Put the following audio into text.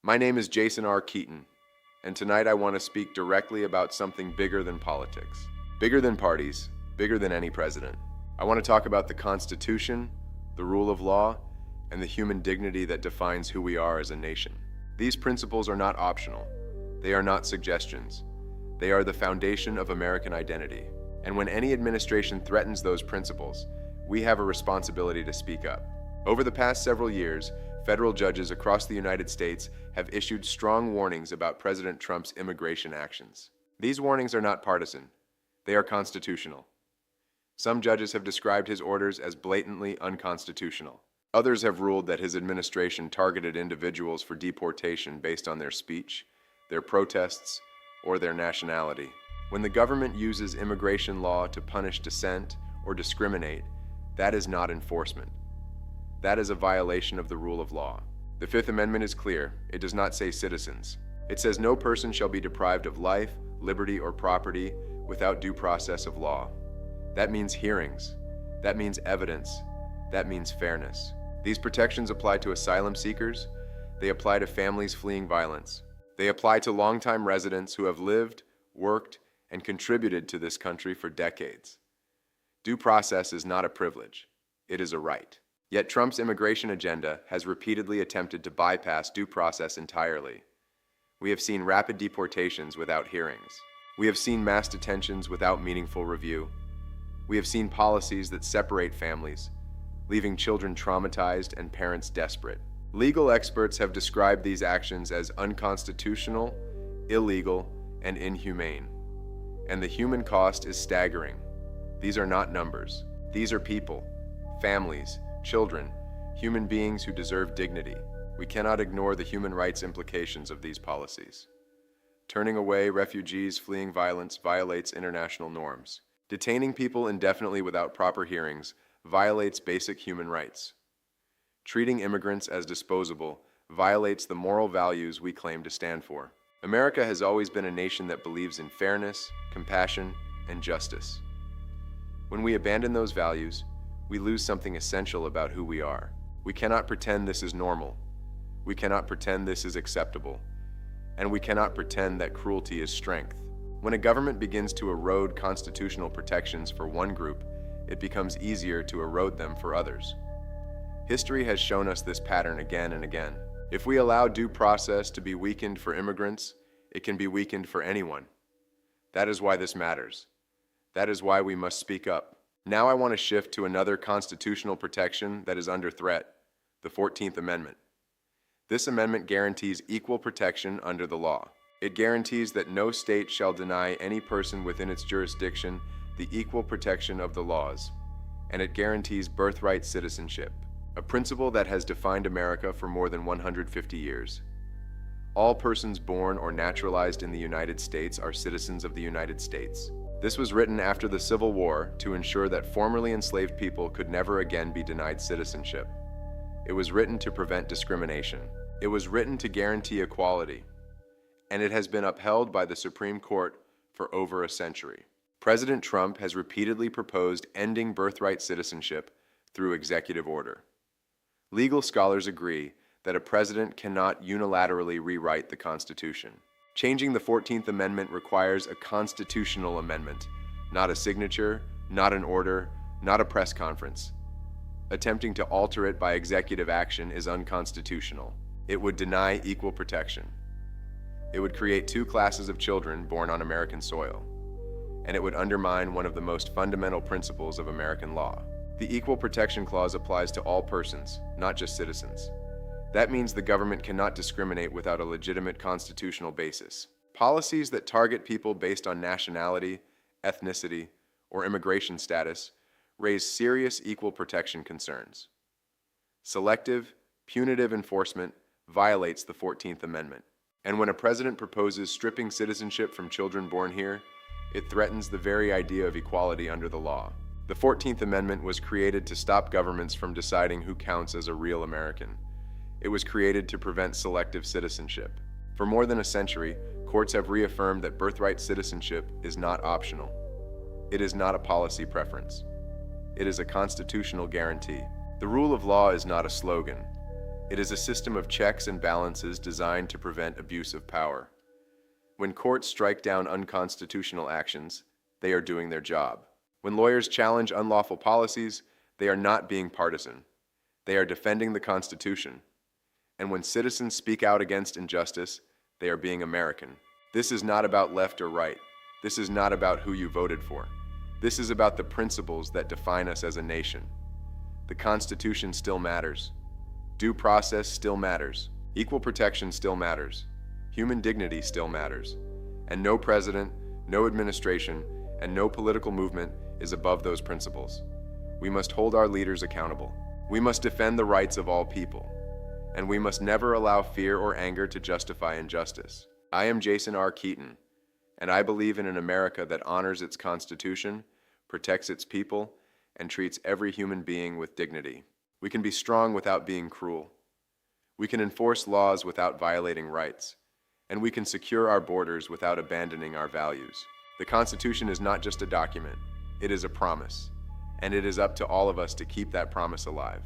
My name is Jason R. Keaton, and tonight I want to speak directly about something bigger than politics, bigger than parties, bigger than any president. I want to talk about the Constitution, the rule of law, and the human dignity that defines who we are as a nation. These principles are not optional. They are not suggestions. They are the foundation of American identity. And when any administration threatens those principles, we have a responsibility to speak up. Over the past several years, federal judges across the United States have issued strong warnings about President Trump's immigration actions. These warnings are not partisan. They are constitutional. Some judges have described his orders as blatantly unconstitutional. Others have ruled that his administration targeted individuals for deportation based on their speech, their protests, or their nationality. When the government uses immigration law to punish dissent or discriminate, that is not enforcement. That is a violation of the rule of law. The Fifth Amendment is clear. It does not say citizens. It says no person shall be deprived of life, liberty, or property without due process of law. That means hearings. That means evidence. That means fairness. These protections apply to asylum seekers. They apply to families fleeing violence. They apply to longtime residents who have lived, worked, and contributed to this country for decades. Due process is not a privilege. It is a right. Yet Trump's immigration agenda has repeatedly attempted to bypass due process entirely. We have seen rapid deportations without hearings. We have seen mass detentions without meaningful review. We have seen policies that separate families, leaving children traumatized and parents desperate. Legal experts have described these actions as unconstitutional, illegal, and inhumane. And the human cost is staggering. These are not numbers. These are people, families, children, human beings who deserve dignity. We cannot ignore the human rights implications of these policies. Turning away refugees fleeing violence violates international norms. Detaining people indefinitely without proper hearings violates basic human rights. Treating immigrants as disposable violates the moral values we claim to stand for. America has always been a nation that believes in fairness, compassion, and justice. When we abandon those values, we lose something essential about who we are. We cannot pretend this is normal. We cannot pretend this is acceptable. And we cannot pretend that cruelty is strength. When a government begins to erode constitutional protections for one group, it becomes easier to erode them for others. History has shown us this pattern again and again. If we allow due process to be weakened for immigrants, it can be weakened for anyone. That is why this matters. That is why we must speak up. Now I want to shift to another constitutional protection that is under threat, the 14th Amendment. This amendment guarantees equal protection under the law. It guarantees that no state shall deny any person within its jurisdiction the equal protection of the laws, and it guarantees birthright citizenship, a principle that has defined America for more than 150 years. All persons born or naturalized in the United States are citizens of the United States. This was written after the Civil War to ensure that formerly enslaved people could never again be denied citizenship. It was written to prevent discrimination. It was written to guarantee equality. And it has been upheld by the Supreme Court for over a century. President Trump has repeatedly proposed ending birthright citizenship through executive order. Legal scholars agree that a president cannot unilaterally rewrite the Constitution. Changing the 14th Amendment requires a constitutional amendment, not a signature, not an order, not a press conference. Attempting to alter it by executive action is unconstitutional. It would deny equal protection. It would create two classes of children born on American soil, and it would undermine one of the most fundamental principles of American law. The Equal Protection Clause applies to all persons, not just citizens. That means the government cannot discriminate without a legitimate constitutional basis. Policies that target people based on nationality, ethnicity, or immigration status raise serious equal protection concerns. Selective, punitive enforcement violates the 14th Amendment. And when a president proposes stripping citizenship from children born here, it threatens the very idea of equality under the law. The 14th Amendment was created to stop governments from deciding who counts as a real American. It was created to prevent selective citizenship. For more than a century, courts have reaffirmed that birthright citizenship is not optional. It is not a policy preference. It is a constitutional guarantee. The rule of law is not a slogan. It is a system of checks and balances designed to prevent abuse of power. When courts strike down unconstitutional actions, they are doing their job. When lawyers challenge unlawful policies, they are not being partisan. They are defending the Constitution. And when citizens speak out against injustice, they are being American. This is not about left or right. This is not about who you voted for. This is about the principles that define us as a nation. The Constitution still matters. Due process still matters. Equal protection still matters. Human dignity still matters. And no president, no administration, and no political movement is above those principles. We must hold our leaders accountable. We must defend the rights of all people. And we must never allow fear or anger to justify injustice. I am Jason R. Keaton, and I believe in an America that honors its Constitution, protects its people, and treats every human being with dignity. We can be strong without being cruel. We can enforce laws without violating rights. And we can secure our borders without abandoning our values. The Constitution is not just a document, it is a promise. And it is up to all of us to keep that promise alive.